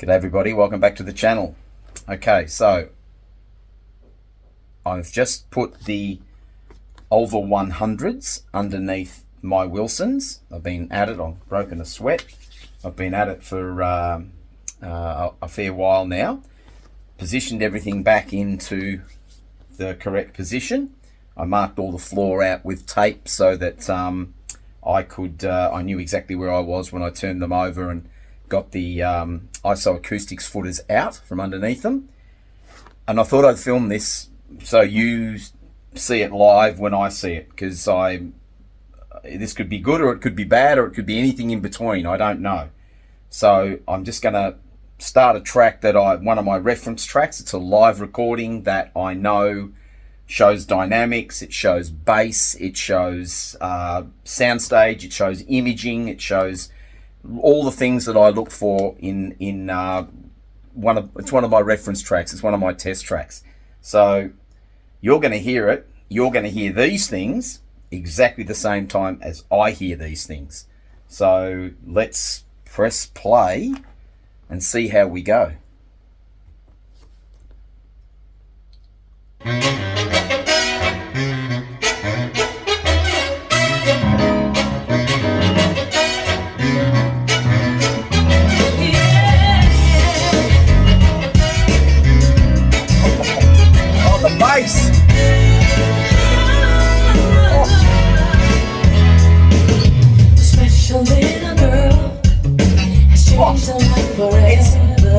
G'day everybody, welcome back to the channel. Okay, so I've just put the AUVA 100s underneath my Wilsons. I've been at it, I've broken a sweat. I've been at it for a fair while now. Positioned everything back into the correct position. I marked all the floor out with tape so that I knew exactly where I was when I turned them over, and got the ISO acoustics footers out from underneath them. And I thought I'd film this so you see it live when I see it, because this could be good or it could be bad or it could be anything in between. I don't know. So I'm just going to start a track that one of my reference tracks. It's a live recording that I know shows dynamics, it shows bass, it shows soundstage, it shows imaging, it shows all the things that I look for in it's one of my reference tracks. It's one of my test tracks. So you're going to hear it. You're going to hear these things exactly the same time as I hear these things. So let's press play and see how we go.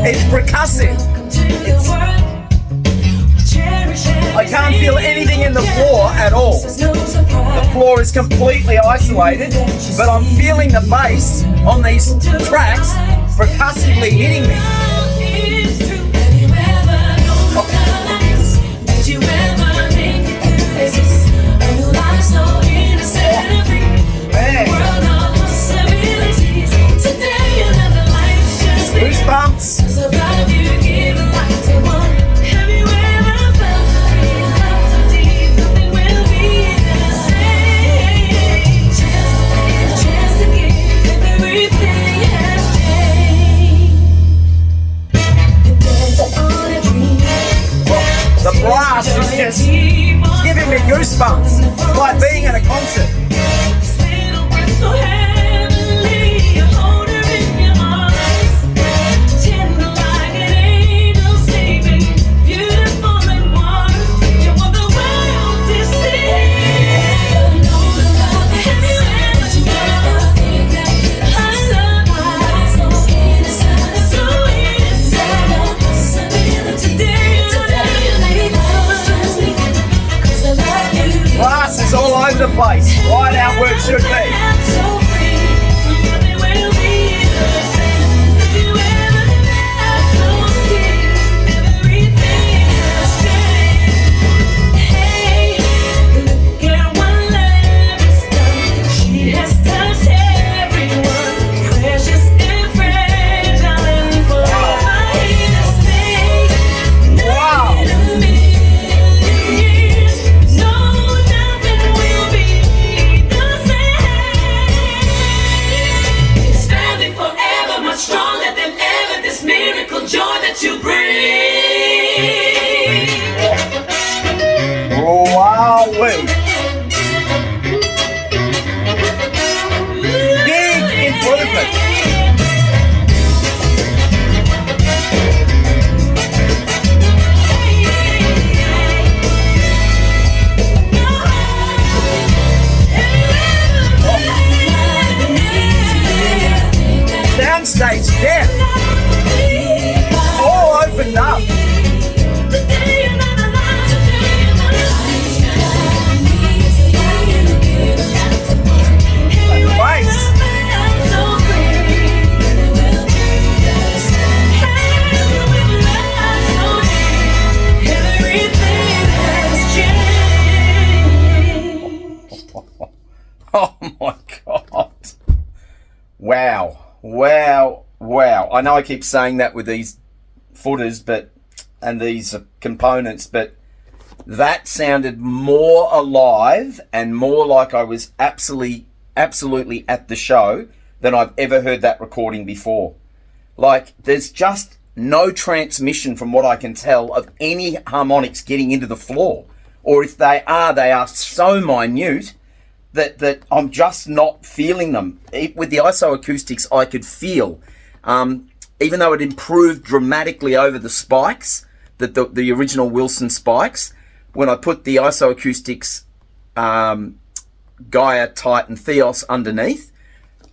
It's percussive. I can't feel anything in the floor at all. The floor is completely isolated, but I'm feeling the bass on these tracks percussively hitting me. Goosebumps. The brass is just giving me goosebumps, like being at a concert. All over the place, right out where it should be. Big improvement. Downstage depth. All opened up. Oh my God. Wow. I know I keep saying that with these footers and these components, but that sounded more alive and more like I was absolutely at the show than I've ever heard that recording before. Like, there's just no transmission from what I can tell of any harmonics getting into the floor. Or if they are so minute that I'm just not feeling them. With the ISO acoustics, I could feel, even though it improved dramatically over the spikes, the original Wilson spikes, when I put the ISO acoustics Gaia, Titan, Theos underneath,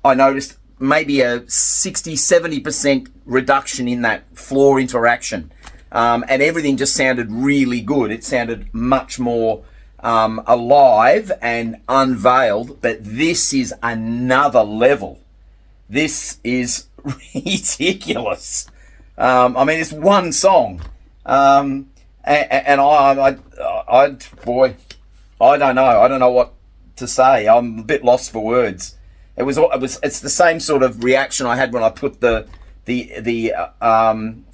I noticed maybe a 60-70% reduction in that floor interaction. And everything just sounded really good. It sounded much more alive and unveiled, but this is another level. This is ridiculous. I mean, it's one song. And boy, I don't know. I don't know what to say. I'm a bit lost for words. It's the same sort of reaction I had when I put the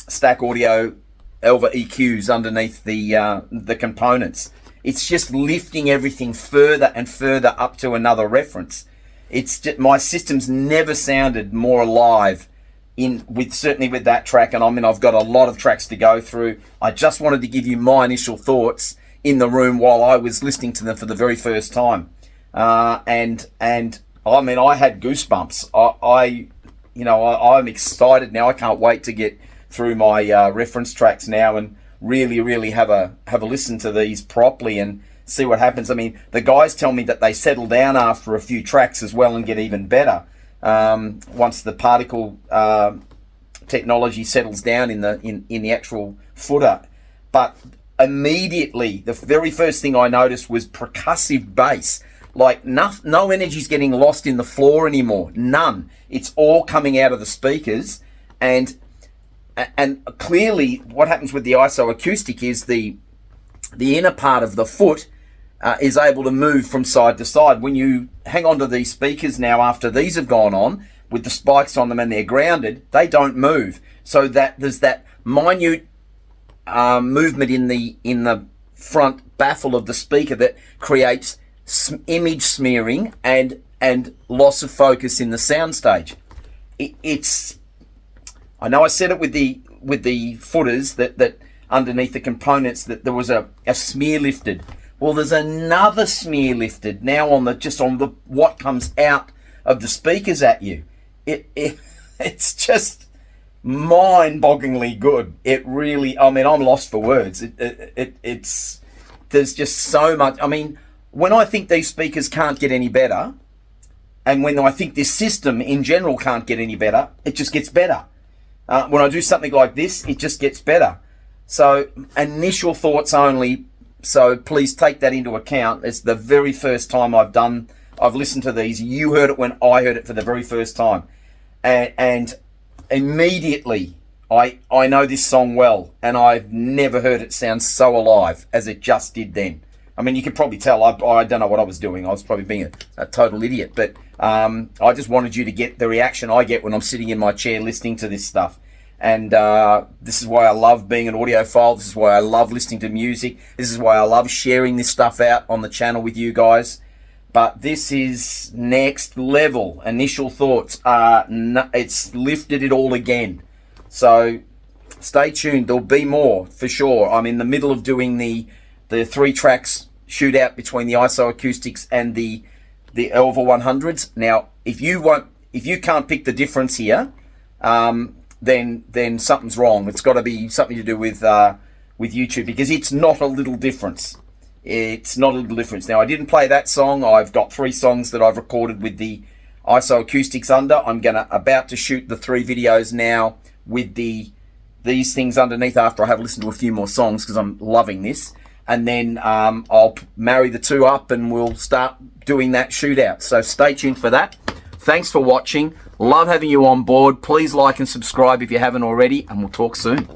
Stack Audio AUVA EQs underneath the components. It's just lifting everything further and further up to another reference. It's just, my system's never sounded more alive certainly with that track. And I mean, I've got a lot of tracks to go through. I just wanted to give you my initial thoughts in the room while I was listening to them for the very first time. And I mean, I had goosebumps. I'm excited now. I can't wait to get through my reference tracks now and really have a listen to these properly and see what happens. I mean, the guys tell me that they settle down after a few tracks as well and get even better once the particle technology settles down in the actual footer. But immediately, the very first thing I noticed was percussive bass. Like no energy's getting lost in the floor anymore. None. It's all coming out of the speakers, and clearly what happens with the ISO acoustic is the inner part of the foot is able to move from side to side. When you hang on to these speakers now after these have gone on with the spikes on them and they're grounded, they don't move. So that there's that minute movement in the front baffle of the speaker that creates image smearing and loss of focus in the soundstage. It's I know I said it with the footers that underneath the components that there was a smear lifted. Well, there's another smear lifted now on the what comes out of the speakers at you. It's just mind-bogglingly good. It really, I mean, I'm lost for words. It's there's just so much. I mean, when I think these speakers can't get any better, and when I think this system in general can't get any better, it just gets better. When I do something like this, it just gets better. So initial thoughts only. So please take that into account. It's the very first time I've listened to these. You heard it when I heard it for the very first time. And immediately I know this song well, and I've never heard it sound so alive as it just did then. I mean, you can probably tell I don't know what I was doing. I was probably being a total idiot, but I just wanted you to get the reaction I get when I'm sitting in my chair listening to this stuff. And this is why I love being an audiophile. This is why I love listening to music. This is why I love sharing this stuff out on the channel with you guys. But this is next level. Initial thoughts are it's lifted it all again. So stay tuned. There'll be more for sure. I'm in the middle of doing the 3 tracks shootout between the ISO acoustics and the AUVA 100s. Now, if you can't pick the difference here, then something's wrong. It's got to be something to do with YouTube, because it's not a little difference. It's not a little difference. Now, I didn't play that song. I've got 3 songs that I've recorded with the ISO acoustics under. I'm about to shoot the 3 videos now with these things underneath after I have listened to a few more songs, because I'm loving this. And then I'll marry the 2 up and we'll start doing that shootout. So stay tuned for that. Thanks for watching. Love having you on board. Please like and subscribe if you haven't already, and we'll talk soon.